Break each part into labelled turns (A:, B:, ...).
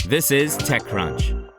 A: This is TechCrunch.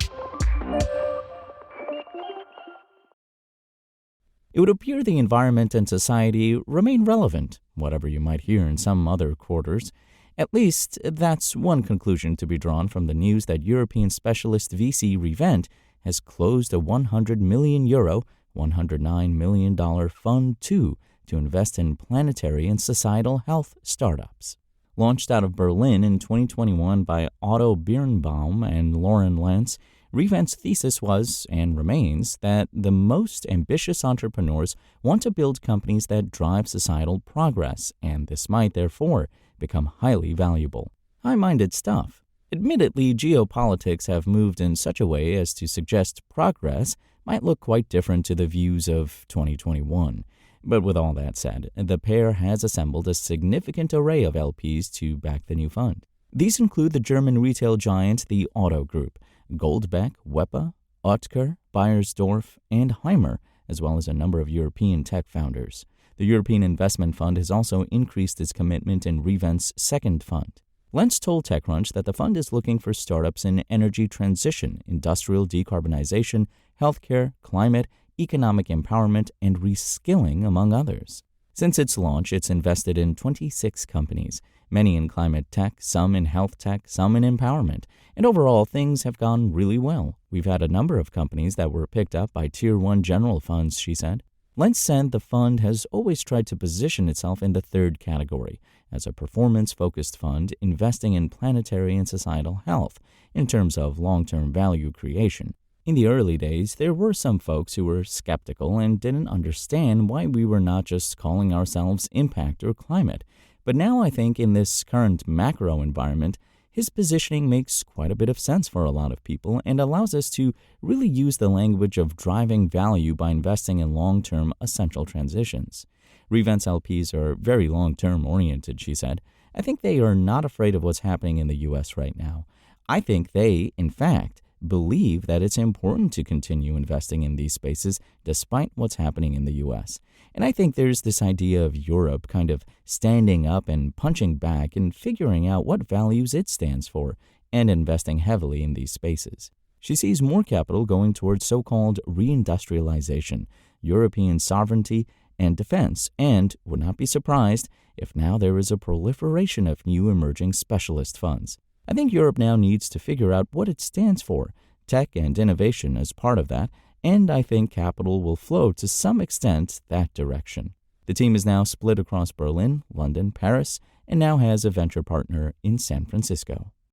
A: It would appear the environment and society remain relevant, whatever you might hear in some other quarters. At least, that's one conclusion to be drawn from the news that European specialist VC Revent has closed a €100 million, $109 million Fund 2 to invest in planetary and societal health startups. Launched out of Berlin in 2021 by Otto Birnbaum and Lauren Lentz, Revent's thesis was, and remains, that the most ambitious entrepreneurs want to build companies that drive societal progress, and this might, therefore, become highly valuable. High-minded stuff. Admittedly, geopolitics have moved in such a way as to suggest progress might look quite different to the views of 2021. But with all that said, the pair has assembled a significant array of LPs to back the new fund. These include the German retail giant the Otto Group, Goldbeck, Weppe, Oetker, Beiersdorf, and Heimer, as well as a number of European tech founders. The European Investment Fund has also increased its commitment in Revent's second fund. Lentz told TechCrunch that the fund is looking for startups in energy transition, industrial decarbonization, healthcare, climate, economic empowerment, and reskilling, among others. Since its launch, it's invested in 26 companies, many in climate tech, some in health tech, some in empowerment, and overall things have gone really well. We've had a number of companies that were picked up by Tier 1 general funds, she said. Lentz said the fund has always tried to position itself in the third category, as a performance-focused fund investing in planetary and societal health in terms of long-term value creation. In the early days, there were some folks who were skeptical and didn't understand why we were not just calling ourselves impact or climate. But now I think in this current macro environment, his positioning makes quite a bit of sense for a lot of people and allows us to really use the language of driving value by investing in long-term essential transitions. Revent's LPs are very long-term oriented, she said. I think they are not afraid of what's happening in the U.S. right now. I think they, in fact, believe that it's important to continue investing in these spaces despite what's happening in the U.S. And I think there's this idea of Europe kind of standing up and punching back and figuring out what values it stands for and investing heavily in these spaces. She sees more capital going towards so-called reindustrialization, European sovereignty, and defense, and would not be surprised if now there is a proliferation of new emerging specialist funds. I think Europe now needs to figure out what it stands for, tech and innovation as part of that, and I think capital will flow to some extent that direction. The team is now split across Berlin, London, Paris, and now has a venture partner in San Francisco.